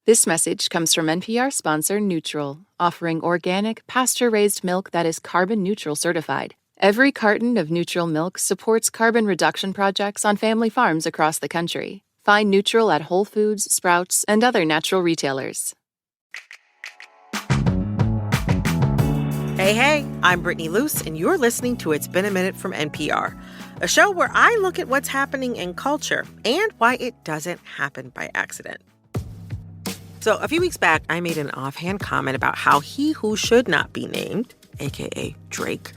This message comes from NPR sponsor Neutral, offering organic, pasture-raised milk that is carbon neutral certified. Every carton of Neutral milk supports carbon reduction projects on family farms across the country. Find Neutral at Whole Foods, Sprouts, and other natural retailers. Hey, I'm Brittany Luce, and you're listening to It's Been a Minute from NPR, a show where I look at what's happening in culture and why it doesn't happen by accident. So a few weeks back, I made an offhand comment about how he who should not be named, aka Drake,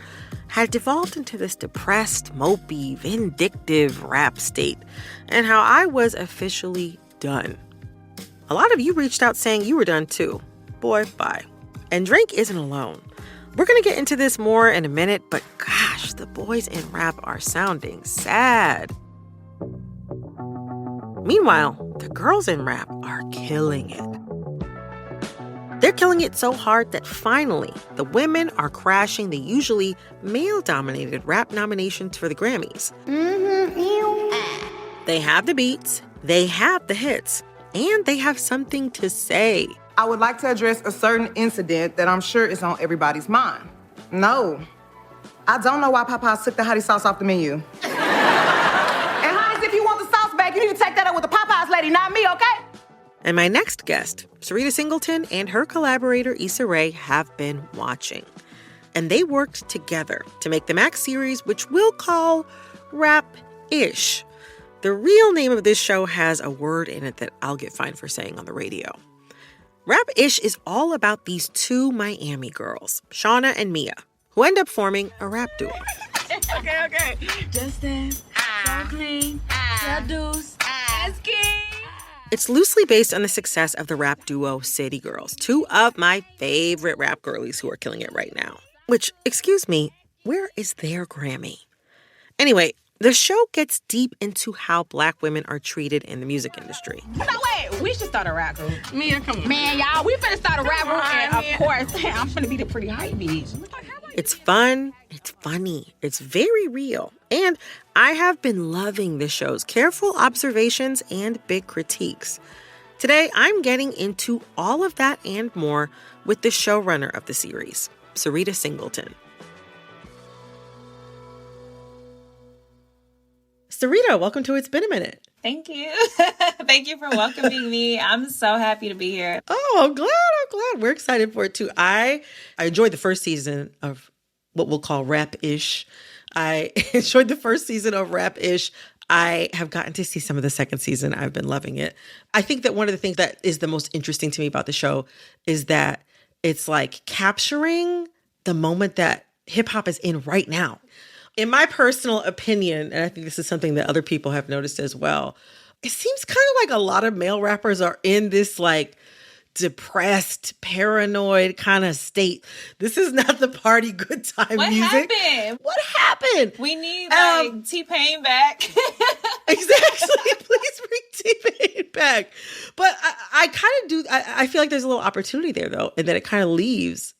had devolved into this depressed, mopey, vindictive rap state, and how I was officially done. A lot of you reached out saying you were done too. Boy, bye. And Drake isn't alone. We're going to get into this more in a minute, but gosh, the boys in rap are sounding sad. Meanwhile, the girls in rap are killing it. They're killing it so hard that finally, the women are crashing the usually male-dominated rap nominations for the Grammys. They have the beats, they have the hits, and they have something to say. I would like to address a certain incident that I'm sure is on everybody's mind. No, I don't know why Popeyes took the hottie sauce off the menu. And honey, if you want the sauce back, you need to take that up with the Popeyes lady, not me, okay? And my next guest, Syreeta Singleton and her collaborator Issa Rae have been watching. And they worked together to make the Max series, which we'll call Rap-ish. The real name of this show has a word in it that I'll get fined for saying on the radio. Rap-ish is all about these two Miami girls, Shauna and Mia, who end up forming a rap duo. Okay. Justin, so clean, Deuce, Ski. It's loosely based on the success of the rap duo City Girls, two of my favorite rap girlies who are killing it right now. Which, excuse me, where is their Grammy? Anyway, the show gets deep into how Black women are treated in the music industry. No, wait, we should start a rap group. Mia, come on. Man, y'all, we finna start a rap group, and of course, I'm finna be the pretty hype bitch. It's fun, it's funny, it's very real. And I have been loving the show's careful observations and big critiques. Today, I'm getting into all of that and more with the showrunner of the series, Syreeta Singleton. Syreeta, welcome to It's Been a Minute. Thank you. Thank you for welcoming me. I'm so happy to be here. Oh, I'm glad. We're excited for it too. I enjoyed the first season of what we'll call Rap-ish. I enjoyed the first season of Rap-ish. I have gotten to see some of the second season. I've been loving it. I think that one of the things that is the most interesting to me about the show is that it's like capturing the moment that hip hop is in right now. In my personal opinion, and I think this is something that other people have noticed as well, it seems kind of like a lot of male rappers are in this like depressed, paranoid kind of state. This is not the party good time music. What happened? We need like T-Pain back. Exactly. Please bring T-Pain back. But I kind of do, I feel like there's a little opportunity there though, and that it kind of leaves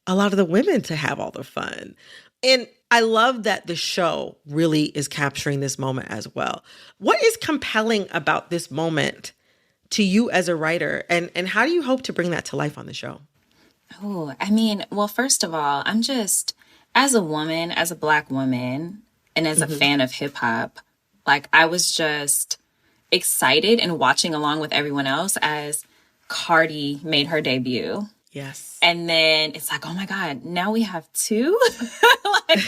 a lot of the women to have all the fun. And I love that the show really is capturing this moment as well. What is compelling about this moment to you as a writer? And how do you hope to bring that to life on the show? Oh, I mean, well, first of all, I'm just, as a woman, as a Black woman, and as a fan of hip hop, like I was just excited and watching along with everyone else as Cardi made her debut. Yes. And then it's like, oh my God, now we have two? Like,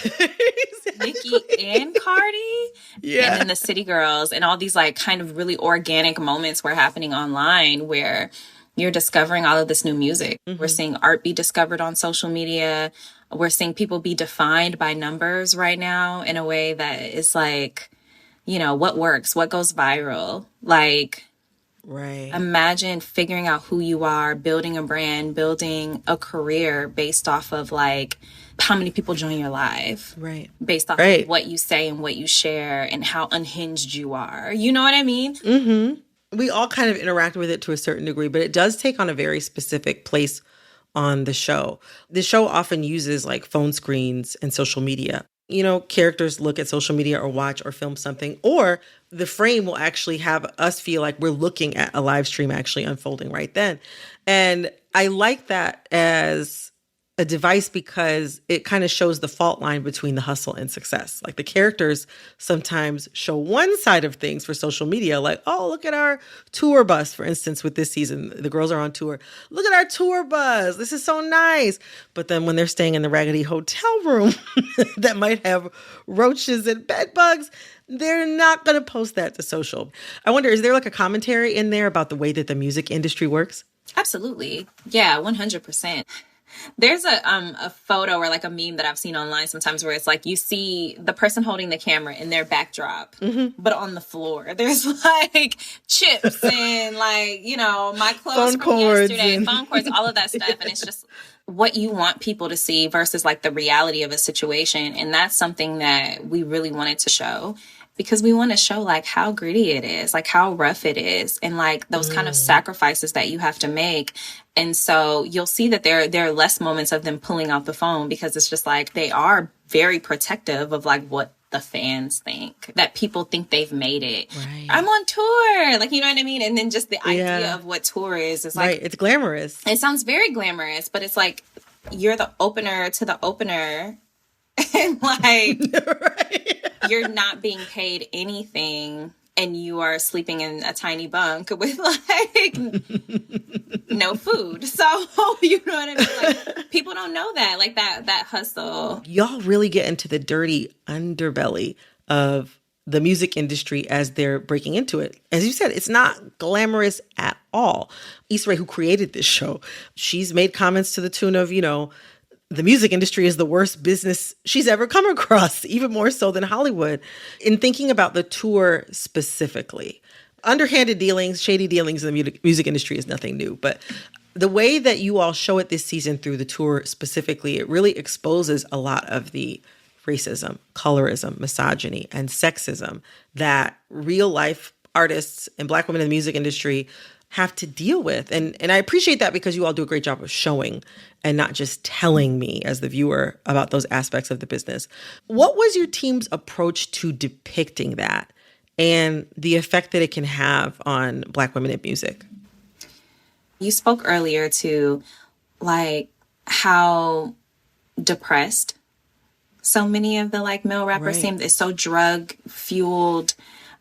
Nicki and Cardi? Yeah. And then the City Girls and all these like kind of really organic moments were happening online where you're discovering all of this new music. We're seeing art be discovered on social media. We're seeing people be defined by numbers right now in a way that is like, you know, what works, what goes viral. Like, right. Imagine figuring out who you are, building a brand, building a career based off of like how many people join your live. Right. Based off of what you say and what you share and how unhinged you are. You know what I mean? Mm-hmm. We all kind of interact with it to a certain degree, but it does take on a very specific place on the show. The show often uses like phone screens and social media characters look at social media or watch or film something, or the frame will actually have us feel like we're looking at a live stream actually unfolding right then. And I like that as a device because it kind of shows the fault line between the hustle and success. Like the characters sometimes show one side of things for social media, like, oh, look at our tour bus, for instance, with this season, the girls are on tour. Look at our tour bus. This is so nice. But then when they're staying in the raggedy hotel room that might have roaches and bed bugs, they're not going to post that to social. I wonder, is there like a commentary in there about the way that the music industry works? Absolutely. Yeah, 100%. There's a photo or like a meme that I've seen online sometimes where it's like you see the person holding the camera in their backdrop, but on the floor there's like chips and like, my clothes from yesterday, phone cords, all of that stuff. And it's just what you want people to see versus like the reality of a situation. And that's something that we really wanted to show, because we want to show like how gritty it is, like how rough it is, and like those kind of sacrifices that you have to make. And so you'll see that there are less moments of them pulling out the phone, because it's just like they are very protective of like what the fans think, that people think they've made it. Right. I'm on tour. Like, you know what I mean? And then just the idea of what tour is like, right. It's glamorous. It sounds very glamorous, but it's like you're the opener to the opener. And like, you're not being paid anything, and you are sleeping in a tiny bunk with like no food. So, you know what I mean? Like, people don't know that, like that hustle. Y'all really get into the dirty underbelly of the music industry as they're breaking into it. As you said, it's not glamorous at all. Issa Rae, who created this show, she's made comments to the tune of, the music industry is the worst business she's ever come across, even more so than Hollywood. In thinking about the tour specifically, underhanded dealings, shady dealings in the music industry is nothing new. But the way that you all show it this season through the tour specifically, it really exposes a lot of the racism, colorism, misogyny, and sexism that real life artists and Black women in the music industry have to deal with. And I appreciate that, because you all do a great job of showing and not just telling me as the viewer about those aspects of the business. What was your team's approach to depicting that and the effect that it can have on Black women in music? You spoke earlier to like how depressed so many of the like male rappers seem. It's so drug fueled.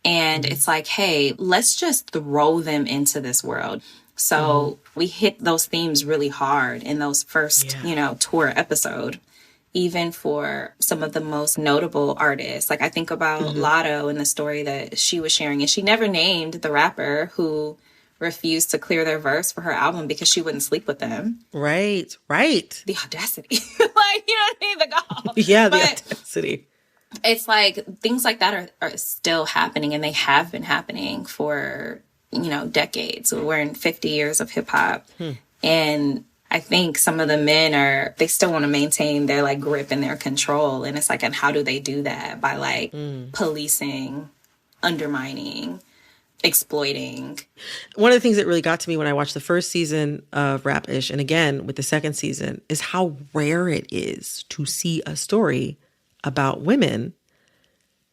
And it's like, hey, let's just throw them into this world. So we hit those themes really hard in those first, tour episode, even for some of the most notable artists. Like I think about Lotto and the story that she was sharing, and she never named the rapper who refused to clear their verse for her album because she wouldn't sleep with them. Right. The audacity. Like, you know what I mean? The gall. Yeah, the audacity. It's like things like that are still happening, and they have been happening for, decades. We're in 50 years of hip hop. And I think some of the men they still want to maintain their like grip and their control. And it's like, and how do they do that? By like policing, undermining, exploiting. One of the things that really got to me when I watched the first season of Rap-ish, and again with the second season, is how rare it is to see a story about women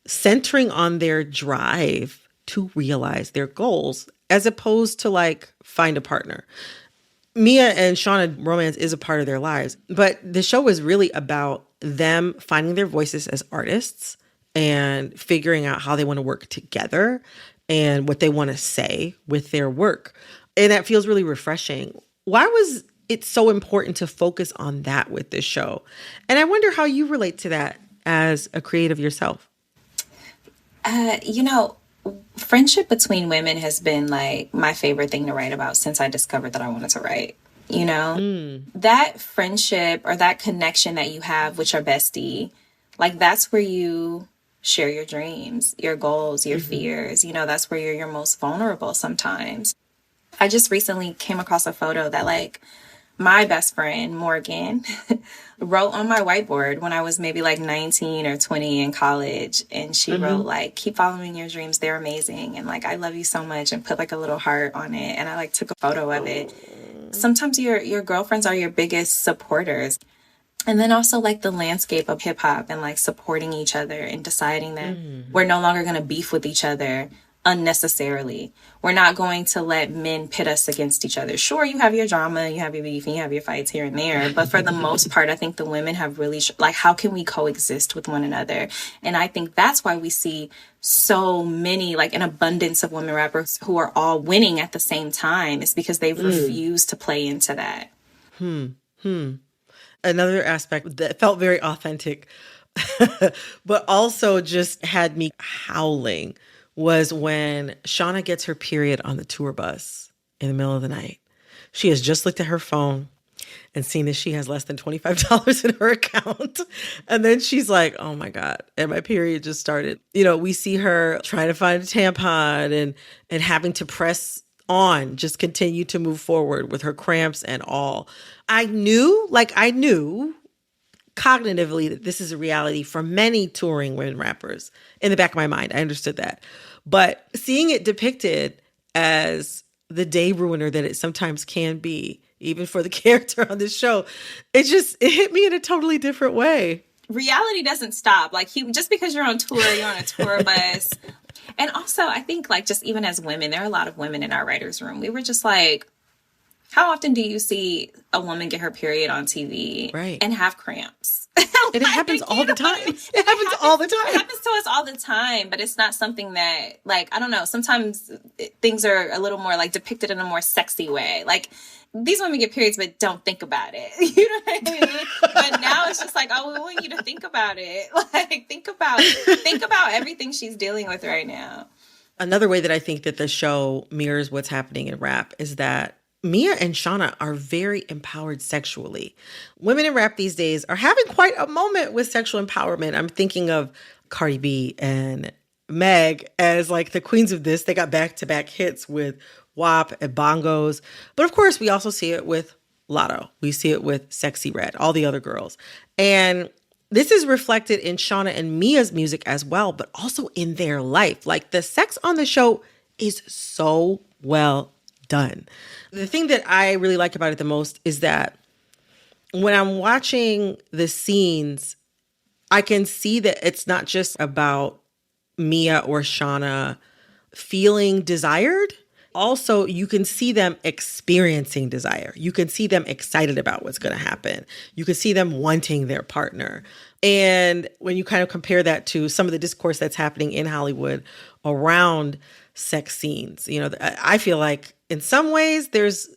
centering on their drive to realize their goals, as opposed to like find a partner. Mia and Shauna romance is a part of their lives, but the show is really about them finding their voices as artists and figuring out how they want to work together and what they want to say with their work. And that feels really refreshing. Why was it so important to focus on that with this show? And I wonder how you relate to that as a creative yourself. Friendship between women has been like my favorite thing to write about since I discovered that I wanted to write. That friendship or that connection that you have with your bestie, like that's where you share your dreams, your goals, your fears. That's where you're your most vulnerable sometimes. I just recently came across a photo that like my best friend, Morgan, wrote on my whiteboard when I was maybe like 19 or 20 in college. And she wrote like, keep following your dreams. They're amazing. And like, I love you so much, and put like a little heart on it. And I like took a photo of it. Sometimes your girlfriends are your biggest supporters. And then also like the landscape of hip hop and like supporting each other and deciding that we're no longer going to beef with each other unnecessarily. We're not going to let men pit us against each other. Sure, you have your drama, you have your beef, and you have your fights here and there. But for the most part, I think the women have really, like, how can we coexist with one another? And I think that's why we see so many, like, an abundance of women rappers who are all winning at the same time. It's because they've refused to play into that. Another aspect that felt very authentic, but also just had me howling, was when Shauna gets her period on the tour bus in the middle of the night. She has just looked at her phone and seen that she has less than $25 in her account. And then she's like, oh my God, and my period just started. You know, we see her trying to find a tampon and having to press on, just continue to move forward with her cramps and all. I knew cognitively that this is a reality for many touring women rappers. In the back of my mind, I understood that. But seeing it depicted as the day ruiner that it sometimes can be, even for the character on this show, it hit me in a totally different way. Reality doesn't stop. Like, just because you're on tour, you're on a tour bus. And also, I think, like, just even as women, there are a lot of women in our writer's room. We were just like, how often do you see a woman get her period on TV and have cramps? It happens all the time. It happens all the time. It happens to us all the time, but it's not something that, like, I don't know, sometimes things are a little more, like, depicted in a more sexy way. Like, these women get periods, but don't think about it. You know what I mean? But now it's just like, oh, we want you to think about it. Like, think about everything she's dealing with right now. Another way that I think that the show mirrors what's happening in rap is that Mia and Shauna are very empowered sexually. Women in rap these days are having quite a moment with sexual empowerment. I'm thinking of Cardi B and Meg as like the queens of this. They got back-to-back hits with WAP and Bongos. But of course, we also see it with Lotto. We see it with Sexy Red, all the other girls. And this is reflected in Shauna and Mia's music as well, but also in their life. Like, the sex on the show is so well done. The thing that I really like about it the most is that when I'm watching the scenes, I can see that it's not just about Mia or Shauna feeling desired. Also, you can see them experiencing desire. You can see them excited about what's going to happen. You can see them wanting their partner. And when you kind of compare that to some of the discourse that's happening in Hollywood around sex scenes, you know, I feel like in some ways there's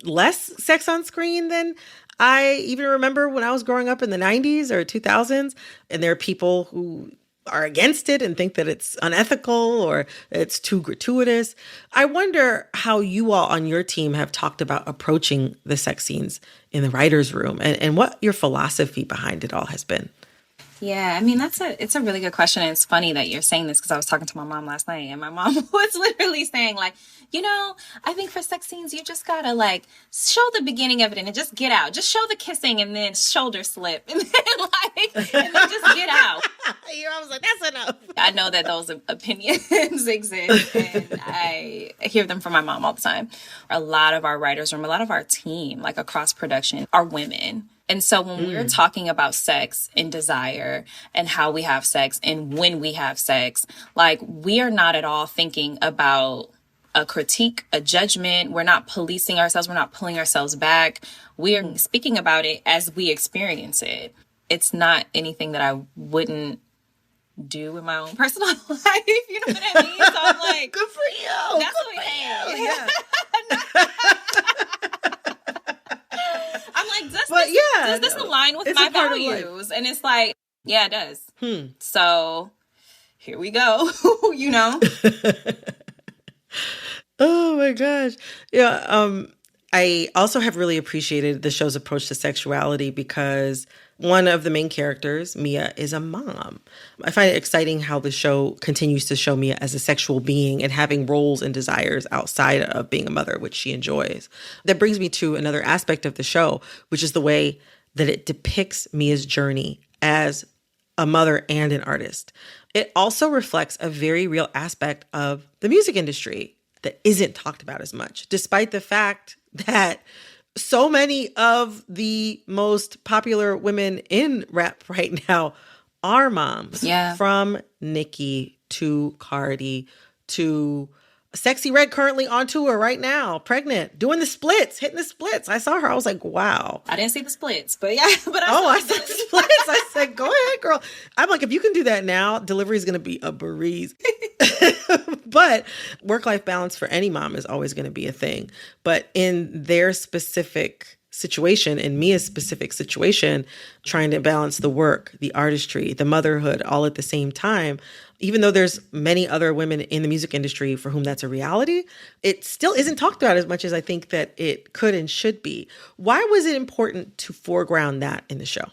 less sex on screen than I even remember when I was growing up in the 90s or 2000s. And there are people who are against it and think that it's unethical or it's too gratuitous. I wonder how you all on your team have talked about approaching the sex scenes in the writer's room and what your philosophy behind it all has been. Yeah, I mean, it's a really good question. And it's funny that you're saying this because I was talking to my mom last night and my mom was literally saying, like, you know, I think for sex scenes, you just gotta, like, show the beginning of it and just get out. Just show the kissing and then shoulder slip and then just get out. I was like, that's enough. I know that those opinions exist and I hear them from my mom all the time. A lot of our writers' room, a lot of our team, like across production, are women. And so when we're talking about sex and desire and how we have sex and when we have sex, like, we are not at all thinking about a critique, a judgment. We're not policing ourselves. We're not pulling ourselves back. We are speaking about it as we experience it. It's not anything that I wouldn't do in my own personal life. You know what I mean? So I'm like, good for you. That's good what for we you. have. I'm like, does this align with my values? And it's like, yeah, it does. So here we go, you know? Oh my gosh. Yeah. I also have really appreciated the show's approach to sexuality because one of the main characters, Mia, is a mom. I find it exciting how the show continues to show Mia as a sexual being and having roles and desires outside of being a mother, which she enjoys. That brings me to another aspect of the show, which is the way that it depicts Mia's journey as a mother and an artist. It also reflects a very real aspect of the music industry that isn't talked about as much, despite the fact that so many of the most popular women in rap right now are moms. Yeah. From Nicki to Cardi to Sexy Red, currently on tour right now, pregnant, doing the splits, hitting the splits. I saw her. I was like, wow. I didn't see the splits, but yeah. But I saw the splits. I said, go ahead, girl. I'm like, if you can do that now, delivery is going to be a breeze. But work-life balance for any mom is always going to be a thing. But in their specific situation, in Mia's specific situation, trying to balance the work, the artistry, the motherhood all at the same time, even though there's many other women in the music industry for whom that's a reality, it still isn't talked about as much as I think that it could and should be. Why was it important to foreground that in the show?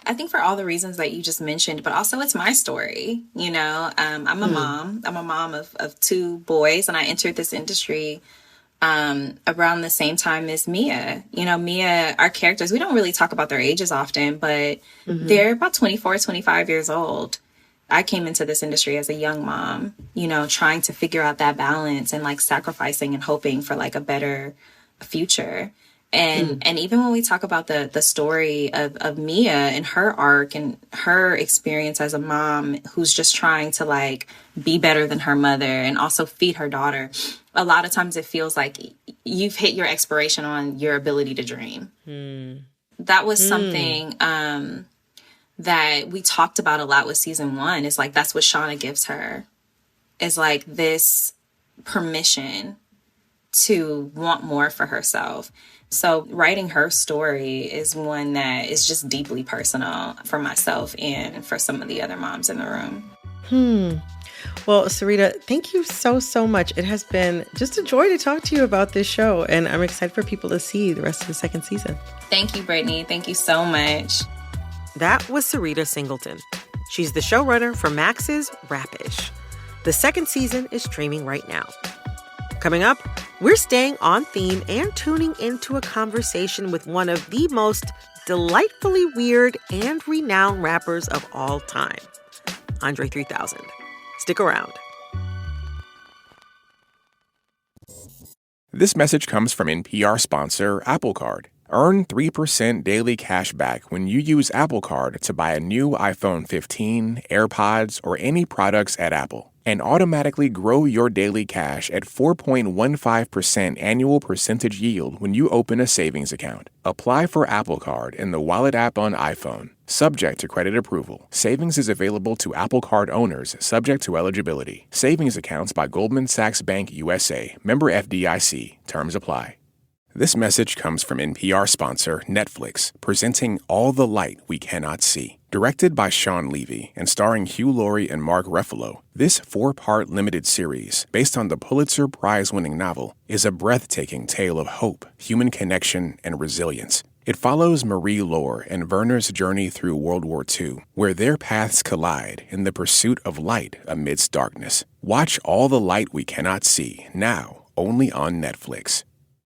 I think for all the reasons that you just mentioned, but also it's my story. You know, I'm a mom. I'm a mom of 2 boys, and I entered this industry around the same time as Mia. You know, Mia, our characters, we don't really talk about their ages often, but they're about 24, 25 years old. I came into this industry as a young mom, you know, trying to figure out that balance and like sacrificing and hoping for like a better future. And even when we talk about the story of Mia and her arc and her experience as a mom who's just trying to like be better than her mother and also feed her daughter, a lot of times it feels like you've hit your expiration on your ability to dream. That was something that we talked about a lot with season 1. Is like, that's what Shauna gives her, is like this permission to want more for herself. So writing her story is one that is just deeply personal for myself and for some of the other moms in the room. Well, Sarita, thank you so much. It has been just a joy to talk to you about this show, and I'm excited for people to see the rest of the second season. Thank you, Brittany. Thank you so much. That was Sarita Singleton. She's the showrunner for Max's Rap-ish. The second season is streaming right now. Coming up, we're staying on theme and tuning into a conversation with one of the most delightfully weird and renowned rappers of all time, Andre 3000. Stick around. This message comes from NPR sponsor Apple Card. Earn 3% daily cash back when you use Apple Card to buy a new iPhone 15, AirPods, or any products at Apple. And automatically grow your daily cash at 4.15% annual percentage yield when you open a savings account. Apply for Apple Card in the Wallet app on iPhone. Subject to credit approval. Savings is available to Apple Card owners, subject to eligibility. Savings accounts by Goldman Sachs Bank USA. Member FDIC. Terms apply. This message comes from NPR sponsor Netflix, presenting All the Light We Cannot See. Directed by Sean Levy and starring Hugh Laurie and Mark Ruffalo, this 4-part limited series, based on the Pulitzer Prize-winning novel, is a breathtaking tale of hope, human connection, and resilience. It follows Marie Lohr and Werner's journey through World War II, where their paths collide in the pursuit of light amidst darkness. Watch All the Light We Cannot See, now only on Netflix.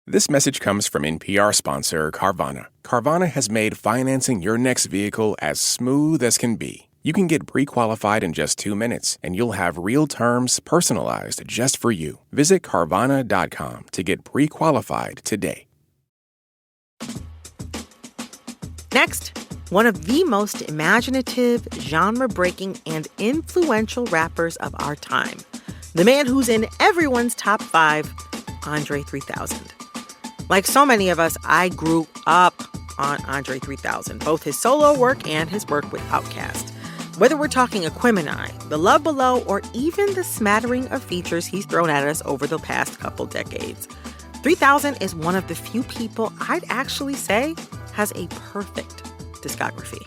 This message comes from NPR sponsor Carvana. Carvana has made financing your next vehicle as smooth as can be. You can get pre-qualified in just 2 minutes, and you'll have real terms personalized just for you. Visit Carvana.com to get pre-qualified today. Next, one of the most imaginative, genre-breaking, and influential rappers of our time. The man who's in everyone's top 5, Andre 3000. Like so many of us, I grew up on Andre 3000, both his solo work and his work with Outkast. Whether we're talking Aquemini, The Love Below, or even the smattering of features he's thrown at us over the past couple decades, 3000 is one of the few people I'd actually say has a perfect discography.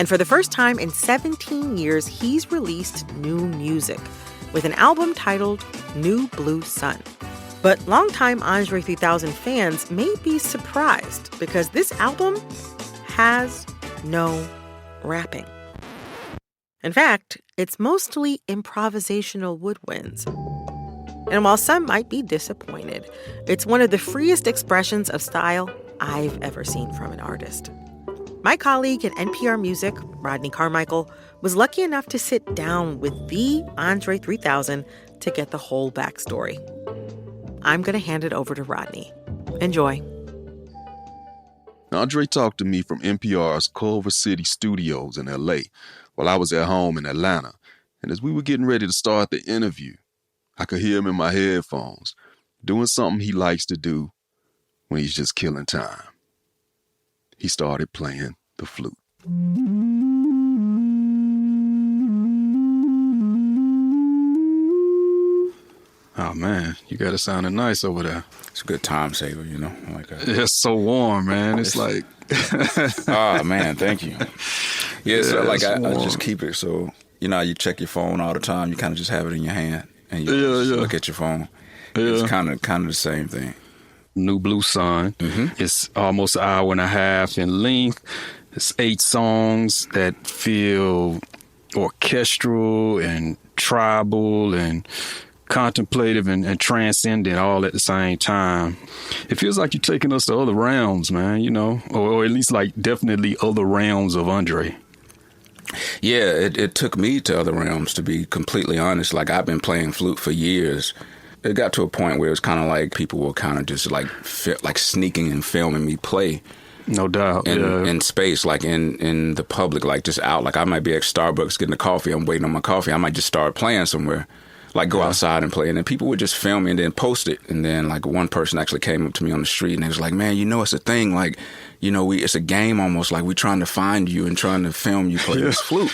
And for the first time in 17 years, he's released new music with an album titled New Blue Sun. But longtime Andre 3000 fans may be surprised because this album has no rapping. In fact, it's mostly improvisational woodwinds. And while some might be disappointed, it's one of the freest expressions of style I've ever seen from an artist. My colleague at NPR Music, Rodney Carmichael, was lucky enough to sit down with the Andre 3000 to get the whole backstory. I'm going to hand it over to Rodney. Enjoy. Andre talked to me from NPR's Culver City studios in L.A. while I was at home in Atlanta. And as we were getting ready to start the interview, I could hear him in my headphones doing something he likes to do when he's just killing time. He started playing the flute. Oh, man, you got it sounding nice over there. It's a good time saver, you know. I like that. It's so warm, man. It's like... Oh, man, thank you. Yeah, so like I just keep it so, you know, you check your phone all the time. You kind of just have it in your hand and you look at your phone. Yeah. It's kind of the same thing. New Blue Sun. Mm-hmm. It's almost an hour and a half in length. It's 8 songs that feel orchestral and tribal and contemplative and transcendent all at the same time. It feels like you're taking us to other realms, man, you know, or at least like definitely other realms of Andre. Yeah, it took me to other realms, to be completely honest. Like, I've been playing flute for years. It got to a point where it was kind of like people were kind of just like sneaking and filming me play. No doubt. In space, like in the public, like just out. Like, I might be at Starbucks getting a coffee. I'm waiting on my coffee. I might just start playing somewhere. Like, go outside and play. And then people would just film me and then post it. And then, like, one person actually came up to me on the street and they was like, man, you know, it's a thing. Like, you know, it's a game almost. Like, we're trying to find you and trying to film you play this flute.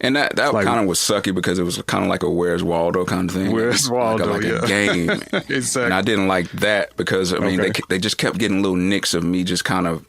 And that like, kind of was sucky because it was kind of like a Where's Waldo kind of thing. Where's Waldo, like a game. Exactly. And I didn't like that because, I mean, they just kept getting little nicks of me just kind of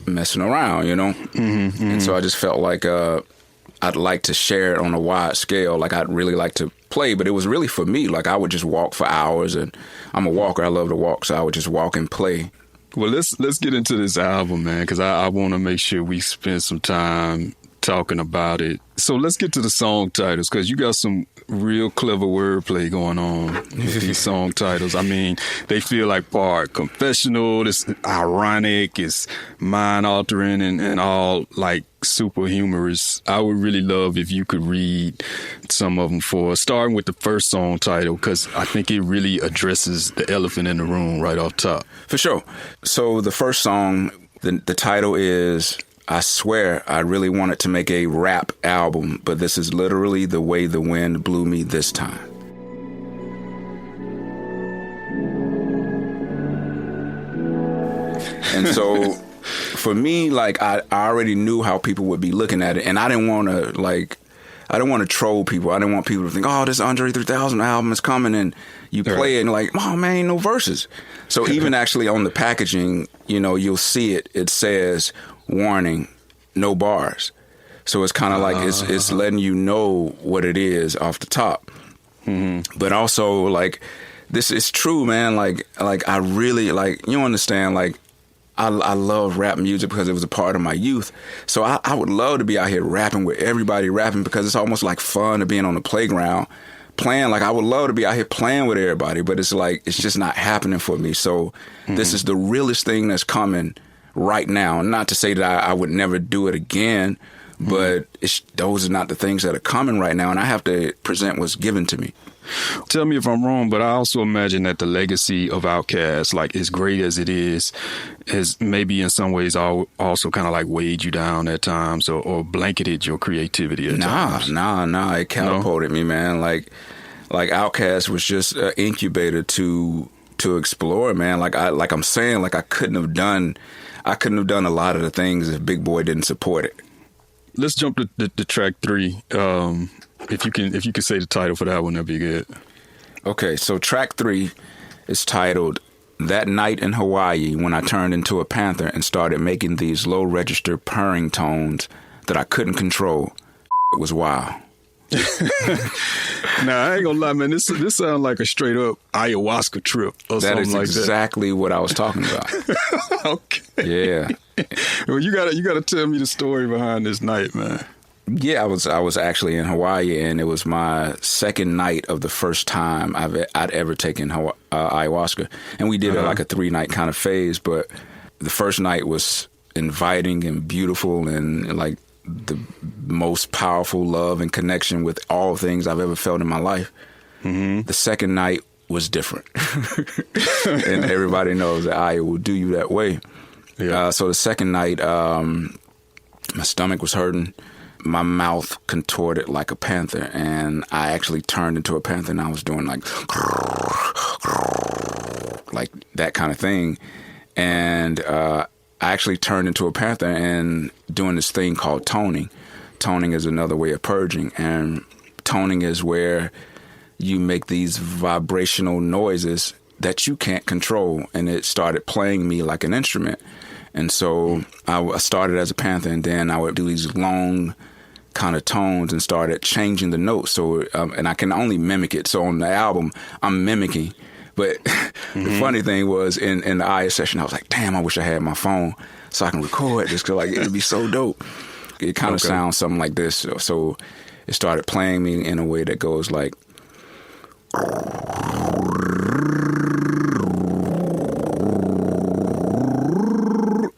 messing around, you know? Mm-hmm. And so I just felt like I'd like to share it on a wide scale. Like, I'd really like to play, but it was really for me. Like, I would just walk for hours, and I'm a walker. I love to walk, so I would just walk and play. Well, let's get into this album, man, because I want to make sure we spend some time talking about it. So let's get to the song titles, because you got some real clever wordplay going on with these song titles. I mean, they feel like part confessional, it's ironic, it's mind-altering, and all like super humorous. I would really love if you could read some of them for us, starting with the first song title, because I think it really addresses the elephant in the room right off top. For sure. So the first song, the title is... I swear I really wanted to make a rap album, but this is literally the way the wind blew me this time. And so for me, like, I already knew how people would be looking at it, and I didn't want to troll people. I didn't want people to think, oh, this Andre 3000 album is coming, and you play it and like, oh man, ain't no verses. So even actually on the packaging, you know, you'll see it says, warning, no bars. So it's kind of like it's letting you know what it is off the top. Mm-hmm. But also, like, this is true, man. Like I really, like, you understand, like, I love rap music because it was a part of my youth. So I would love to be out here rapping with everybody rapping, because it's almost like fun to being on the playground playing. Like, I would love to be out here playing with everybody, but it's like, it's just not happening for me. So this is the realest thing that's coming right now. Not to say that I would never do it again, but those are not the things that are coming right now, and I have to present what's given to me. Tell me if I'm wrong, but I also imagine that the legacy of Outkast, like, as great as it is, has maybe in some ways also kind of like weighed you down at times, or blanketed your creativity at times. Nah. It catapulted me, man. Like Outkast was just an incubator to explore, man. Like I'm saying, like, I couldn't have done a lot of the things if Big Boy didn't support it. Let's jump to track 3. If you can say the title for that one, that'd be good. Okay, so track 3 is titled "That Night in Hawaii When I Turned Into a Panther and Started Making These Low Register Purring Tones That I Couldn't Control. It was wild." Nah, I ain't gonna lie, man. This sounds like a straight up ayahuasca trip or something like that. That is exactly what I was talking about. Okay. Yeah. Well, you gotta tell me the story behind this night, man. Yeah, I was actually in Hawaii, and it was my second night of the first time I'd ever taken ayahuasca, and we did like a 3-night kind of phase. But the first night was inviting and beautiful, and like the most powerful love and connection with all things I've ever felt in my life. Mm-hmm. The second night was different. And everybody knows that Aya will do you that way. Yeah. So the second night, my stomach was hurting. My mouth contorted like a panther, and I actually turned into a panther, and I was doing like that kind of thing. And I actually turned into a panther and doing this thing called toning. Toning is another way of purging, and toning is where you make these vibrational noises that you can't control, and it started playing me like an instrument. And so I started as a panther, and then I would do these long kind of tones and started changing the notes. So, and I can only mimic it. So on the album, I'm mimicking. But the funny thing was in the IS session, I was like, damn, I wish I had my phone so I can record this, because like, it'd be so dope. It kind of sounds something like this. So it started playing me in a way that goes like,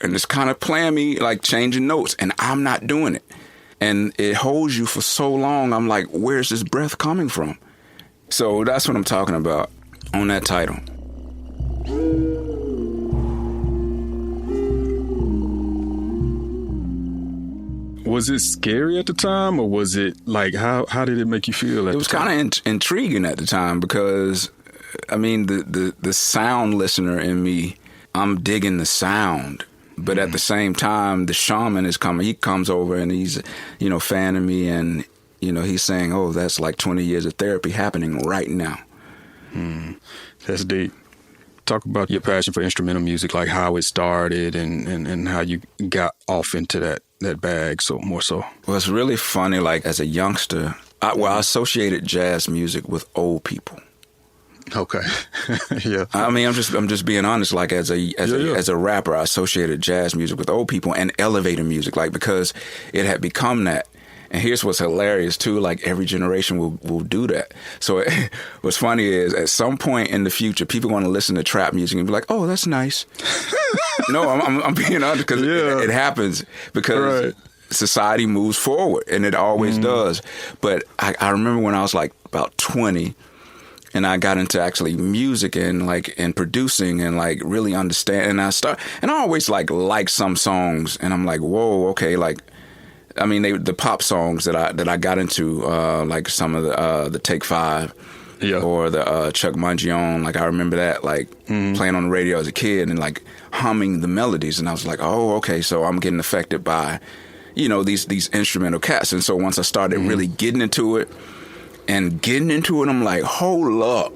and it's kind of playing me like changing notes, and I'm not doing it. And it holds you for so long. I'm like, where's this breath coming from? So that's what I'm talking about on that title. Was it scary at the time, or was it like, how did it make you feel at the time? It was kind of intriguing at the time, because, I mean, the sound listener in me, I'm digging the sound. But at the same time, the shaman is coming. He comes over and he's, fanning me, and, he's saying, oh, that's like 20 years of therapy happening right now. That's deep. Talk about your passion for instrumental music, like how it started and how you got off into that bag more so. Well, it's really funny, like as a youngster, I associated jazz music with old people. Okay. Yeah. I mean, I'm just being honest. Like as a rapper, I associated jazz music with old people and elevator music, like because it had become that. And here's what's hilarious too: like every generation will do that. So what's funny is at some point in the future, people are going to listen to trap music and be like, "Oh, that's nice." No, I'm being honest, because it happens because society moves forward, and it always does. But I remember when I was like about 20. And I got into actually music and producing and like really understand. And I always like some songs, and I'm like, whoa, okay. Like, I mean, the pop songs that I got into, like some of the Take Five, or the Chuck Mangione. Like I remember that, playing on the radio as a kid and like humming the melodies. And I was like, oh, okay. So I'm getting affected by, these instrumental cats. And so once I started really getting into it, I'm like, hold up.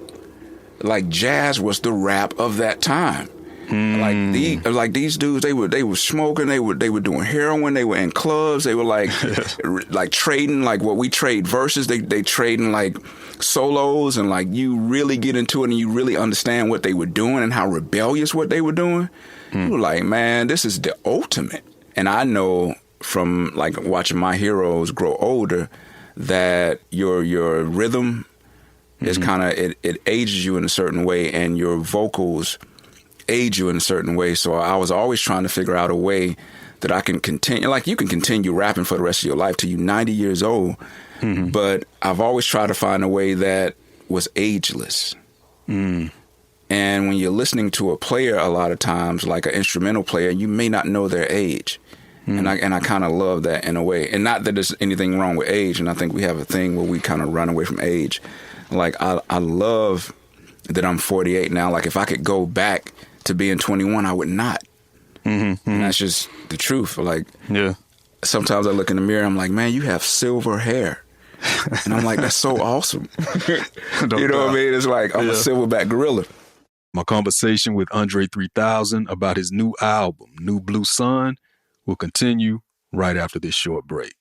Like jazz was the rap of that time. Like these dudes, they were smoking, they were doing heroin, they were in clubs, they were like trading like what we trade verses, they trading like solos, and like you really get into it and you really understand what they were doing and how rebellious what they were doing. You were like, man, this is the ultimate. And I know from like watching my heroes grow older that your rhythm is kind of, it ages you in a certain way, and your vocals age you in a certain way. So I was always trying to figure out a way that I can continue. Like you can continue rapping for the rest of your life till you're 90 years old, but I've always tried to find a way that was ageless. And when you're listening to a player, a lot of times, like an instrumental player, you may not know their age. And I kind of love that in a way. And not that there's anything wrong with age. And I think we have a thing where we kind of run away from age. Like, I love that I'm 48 now. Like, if I could go back to being 21, I would not. And that's just the truth. Like, sometimes I look in the mirror, I'm like, man, you have silver hair. And I'm like, that's so awesome. You know what I mean? It's like, I'm a silverback gorilla. My conversation with Andre 3000 about his new album, New Blue Sun, will continue right after this short break.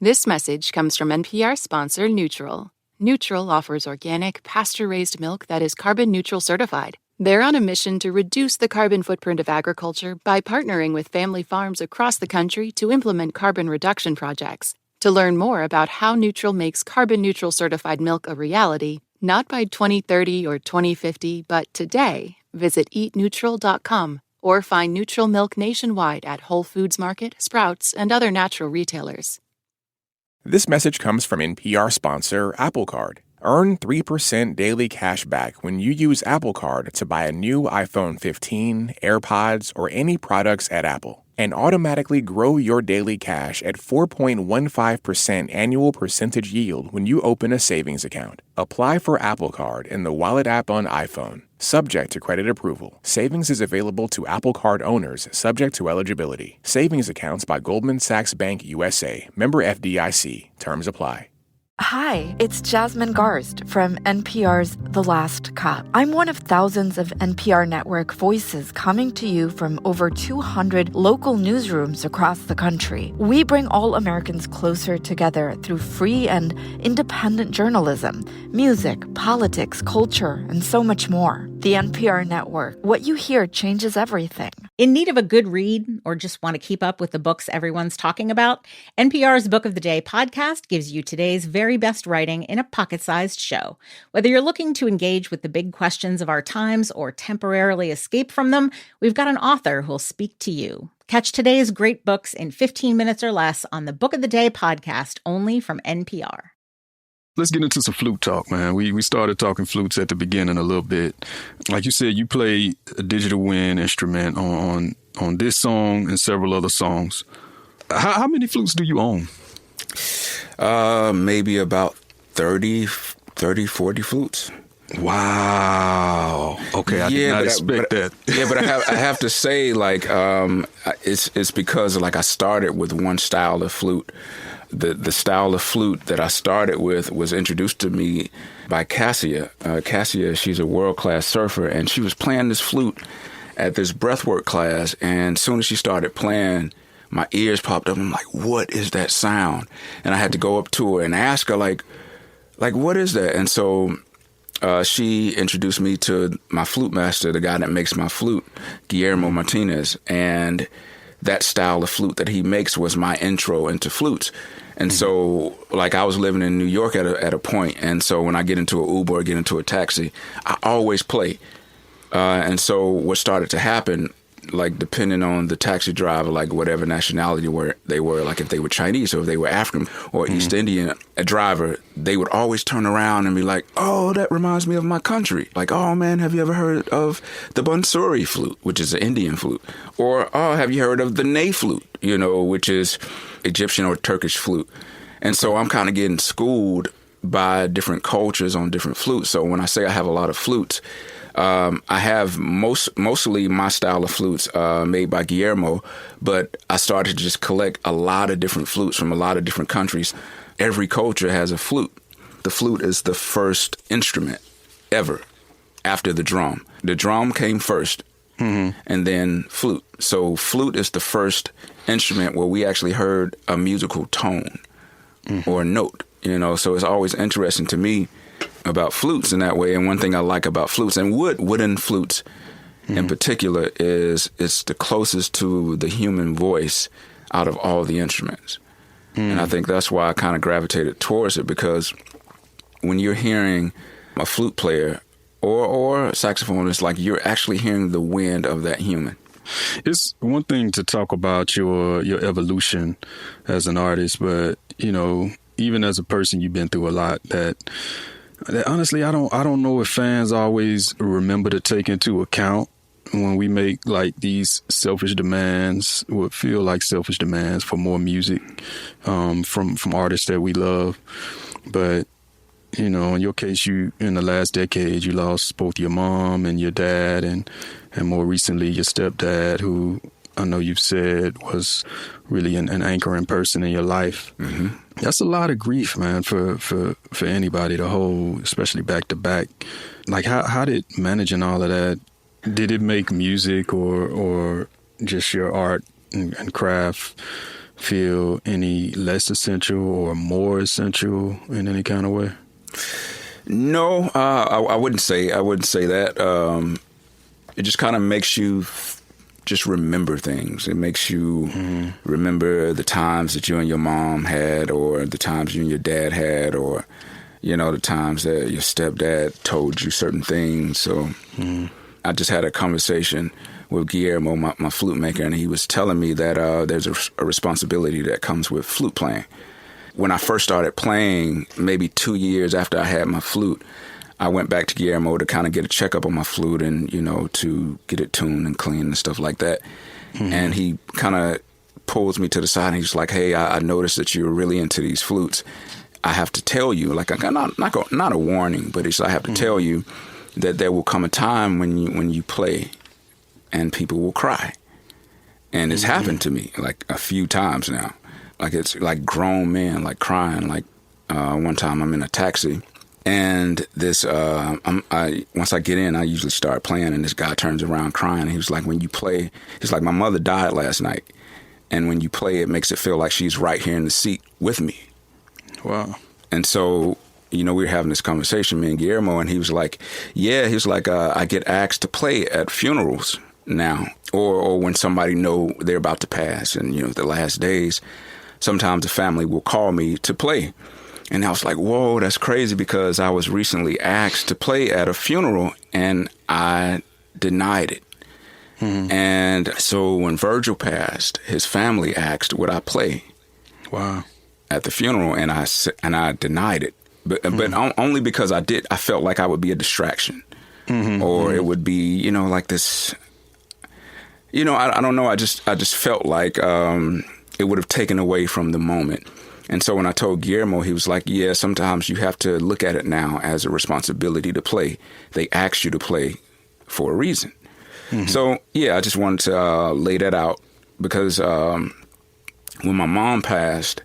This message comes from NPR sponsor Neutral. Neutral offers organic, pasture-raised milk that is carbon neutral certified. They're on a mission to reduce the carbon footprint of agriculture by partnering with family farms across the country to implement carbon reduction projects. To learn more about how Neutral makes carbon neutral certified milk a reality, not by 2030 or 2050, but today, visit eatneutral.com. or find Neutral milk nationwide at Whole Foods Market, Sprouts, and other natural retailers. This message comes from NPR sponsor Apple Card. Earn 3% daily cash back when you use Apple Card to buy a new iPhone 15, AirPods, or any products at Apple. And automatically grow your daily cash at 4.15% annual percentage yield when you open a savings account. Apply for Apple Card in the Wallet app on iPhone. Subject to credit approval. Savings is available to Apple Card owners subject to eligibility. Savings accounts by Goldman Sachs Bank USA. Member FDIC. Terms apply. Hi, it's Jasmine Garst from NPR's The Last Cup. I'm one of thousands of NPR network voices coming to you from over 200 local newsrooms across the country. We bring all Americans closer together through free and independent journalism, music, politics, culture, and so much more. The NPR network. What you hear changes everything. In need of a good read or just want to keep up with the books everyone's talking about? NPR's Book of the Day podcast gives you today's very best writing in a pocket-sized show. Whether you're looking to engage with the big questions of our times or temporarily escape from them, we've got an author who'll speak to you. Catch today's great books in 15 minutes or less on the Book of the Day podcast, only from NPR. Let's get into some flute talk, man. We started talking flutes at the beginning a little bit. Like you said, you play a digital wind instrument on this song and several other songs. How many flutes do you own? Maybe about 30, 40 flutes. Wow. Okay, I did not expect that. Yeah, but I have to say, like, it's because, like, I started with one style of flute. The style of flute that I started with was introduced to me by Cassia. Cassia, she's a world-class surfer, and she was playing this flute at this breathwork class, and as soon as she started playing, my ears popped up. I'm like, what is that sound? And I had to go up to her and ask her, like, what is that? And so she introduced me to my flute master, the guy that makes my flute, Guillermo Martinez, and that style of flute that he makes was my intro into flutes. And so, like, I was living in New York at a point, and so when I get into an Uber or get into a taxi, I always play. And so what started to happen, like, depending on the taxi driver, like, whatever nationality they were, like, if they were Chinese or if they were African or East Indian, a driver, they would always turn around and be like, oh, that reminds me of my country. Like, oh, man, have you ever heard of the Bansuri flute, which is an Indian flute? Or, oh, have you heard of the Ney flute, which is Egyptian or Turkish flute? And so I'm kind of getting schooled by different cultures on different flutes. So when I say I have a lot of flutes, I have mostly my style of flutes made by Guillermo, but I started to just collect a lot of different flutes from a lot of different countries. Every culture has a flute. The flute is the first instrument ever after the drum. The drum came first, and then flute. So flute is the first instrument where we actually heard a musical tone or a note, So it's always interesting to me about flutes in that way. And one thing I like about flutes and wooden flutes in particular is it's the closest to the human voice out of all the instruments. And I think that's why I kind of gravitated towards it, because when you're hearing a flute player or a saxophonist, like, you're actually hearing the wind of that human. It's one thing to talk about your evolution as an artist, but, even as a person, you've been through a lot that honestly, I don't know if fans always remember to take into account when we make, like, these selfish demands, what feel like selfish demands for more music from artists that we love. But, in your case, in the last decade, you lost both your mom and your dad, and more recently your stepdad, who I know you've said was really an anchoring person in your life. That's a lot of grief, man, for anybody to hold, especially back to back. Like, how did managing all of that, did it make music or just your art and craft feel any less essential or more essential in any kind of way? No, I wouldn't say that. It just kind of makes you just remember things. It makes you remember the times that you and your mom had, or the times you and your dad had, or, the times that your stepdad told you certain things. So I just had a conversation with Guillermo, my flute maker, and he was telling me that there's a responsibility that comes with flute playing, when I first started playing, maybe 2 years after I had my flute, I went back to Guillermo to kind of get a checkup on my flute and, you know, to get it tuned and clean and stuff like that. Mm-hmm. And he kind of pulls me to the side and he's like, hey, I noticed that you're really into these flutes. I have to tell you, like, not a warning, but I have to tell you that there will come a time when you play and people will cry. And it's happened to me like a few times now. Like, it's like grown men like crying. Like one time I'm in a taxi and this once I get in, I usually start playing and this guy turns around crying. And he was like, when you play, he's like, my mother died last night. And when you play, it makes it feel like she's right here in the seat with me. Wow. And so, you know, we were having this conversation, me and Guillermo, and he was like, yeah, he was like, I get asked to play at funerals now, or when somebody know they're about to pass and, you know, the last days, sometimes the family will call me to play. And I was like, whoa, that's crazy, because I was recently asked to play at a funeral and I denied it. Mm-hmm. And so when Virgil passed, his family asked would I play. Wow. At the funeral, and I denied it, but only because I felt like I would be a distraction, or it would be, you know, like this, you know, I don't know. I just felt like it would have taken away from the moment. And so when I told Guillermo, he was like, yeah, sometimes you have to look at it now as a responsibility to play. They asked you to play for a reason. Mm-hmm. So yeah, I just wanted to lay that out, because when my mom passed,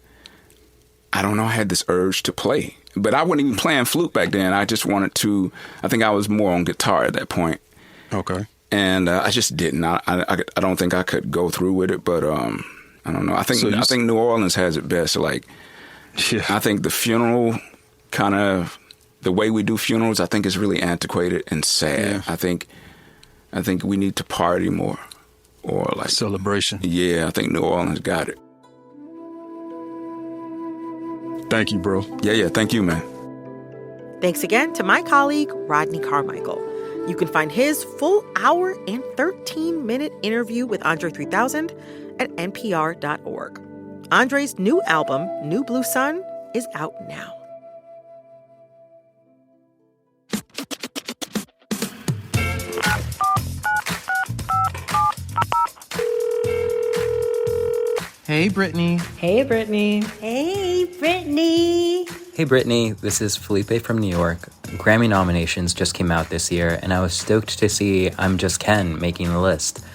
I don't know, I had this urge to play. But I wasn't even playing flute back then. I just wanted to, I think I was more on guitar at that point. Okay. And I just didn't. I don't think I could go through with it, but I don't know. I think New Orleans has it best. Like, yeah. I think the funeral kind of, the way we do funerals, I think is really antiquated and sad. Yeah. I think we need to party more, or like celebration. Yeah, I think New Orleans got it. Thank you, bro. Yeah. Thank you, man. Thanks again to my colleague, Rodney Carmichael. You can find his full hour and 13-minute interview with Andre 3000 at npr.org. Andre's new album, New Blue Sun, is out now. Hey, Brittany. Hey, Brittany. Hey, Brittany. Hey, Brittany. This is Felipe from New York. Grammy nominations just came out this year, and I was stoked to see I'm Just Ken making the list.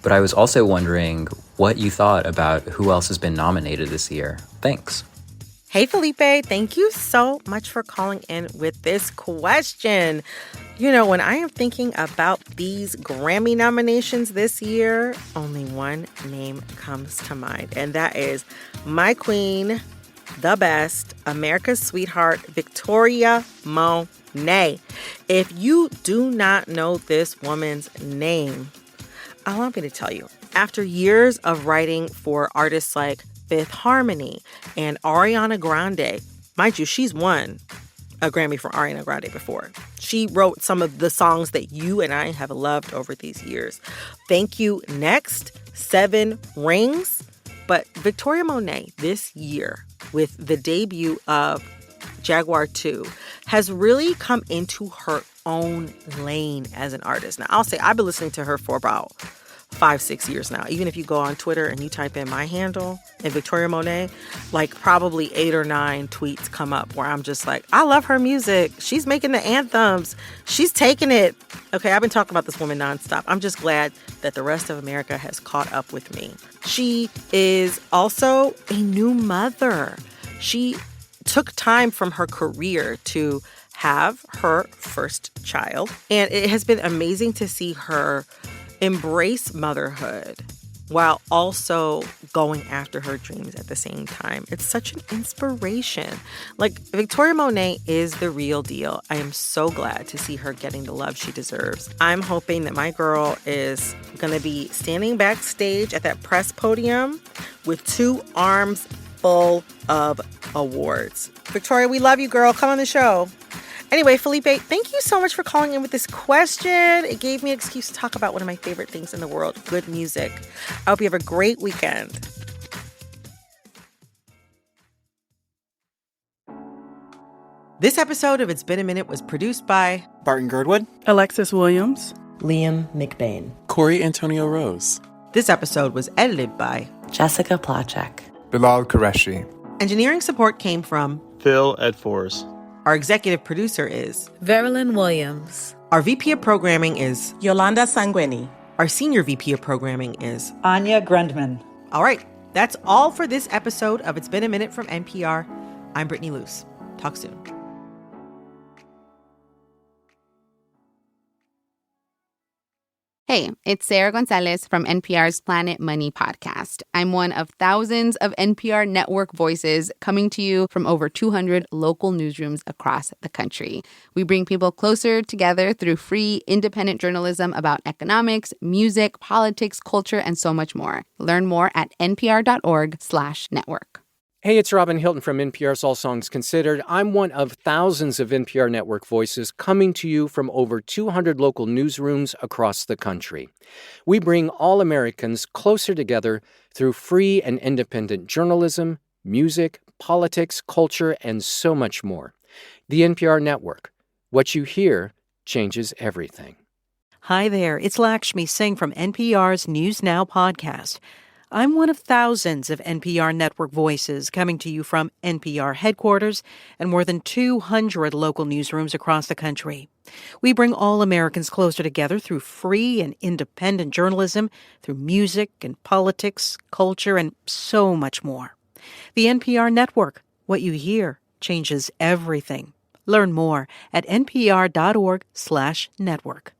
But I was also wondering what you thought about who else has been nominated this year. Thanks. Hey, Felipe. Thank you so much for calling in with this question. You know, when I am thinking about these Grammy nominations this year, only one name comes to mind, and that is my queen, the best, America's sweetheart, Victoria Monet. If you do not know this woman's name, allow me to tell you. After years of writing for artists like Fifth Harmony and Ariana Grande, mind you, she's won a Grammy for Ariana Grande before. She wrote some of the songs that you and I have loved over these years. Thank You Next, Seven Rings. But Victoria Monet this year, with the debut of Jaguar 2, has really come into her own lane as an artist. Now, I'll say I've been listening to her for about 5-6 years now. Even if you go on Twitter and you type in my handle and Victoria Monet, like probably 8 or 9 tweets come up where I'm just like, I love her music. She's making the anthems. She's taking it. Okay, I've been talking about this woman nonstop. I'm just glad that the rest of America has caught up with me. She is also a new mother. She took time from her career to have her first child, and it has been amazing to see her embrace motherhood while also going after her dreams at the same time. It's such an inspiration. Like, Victoria Monet is the real deal. I am so glad to see her getting the love she deserves. I'm hoping that my girl is going to be standing backstage at that press podium with 2 arms full of awards. Victoria, we love you, girl. Come on the show. Anyway, Felipe, thank you so much for calling in with this question. It gave me an excuse to talk about one of my favorite things in the world, good music. I hope you have a great weekend. This episode of It's Been a Minute was produced by Barton Girdwood, Alexis Williams, Liam McBain, Corey Antonio Rose. This episode was edited by Jessica Placzek, Bilal Qureshi. Engineering support came from Phil Edfors. Our executive producer is Verilyn Williams. Our VP of programming is Yolanda Sanguini. Our senior VP of programming is Anya Grundman. All right, that's all for this episode of It's Been a Minute from NPR. I'm Brittany Luce. Talk soon. Hey, it's Sarah Gonzalez from NPR's Planet Money podcast. I'm one of thousands of NPR network voices coming to you from over 200 local newsrooms across the country. We bring people closer together through free, independent journalism about economics, music, politics, culture, and so much more. Learn more at npr.org/network. Hey, it's Robin Hilton from NPR's All Songs Considered. I'm one of thousands of NPR network voices coming to you from over 200 local newsrooms across the country. We bring all Americans closer together through free and independent journalism, music, politics, culture, and so much more. The NPR Network. What you hear changes everything. Hi there, it's Lakshmi Singh from NPR's News Now podcast. I'm one of thousands of NPR network voices coming to you from NPR headquarters and more than 200 local newsrooms across the country. We bring all Americans closer together through free and independent journalism, through music and politics, culture, and so much more. The NPR Network. What you hear changes everything. Learn more at npr.org/network.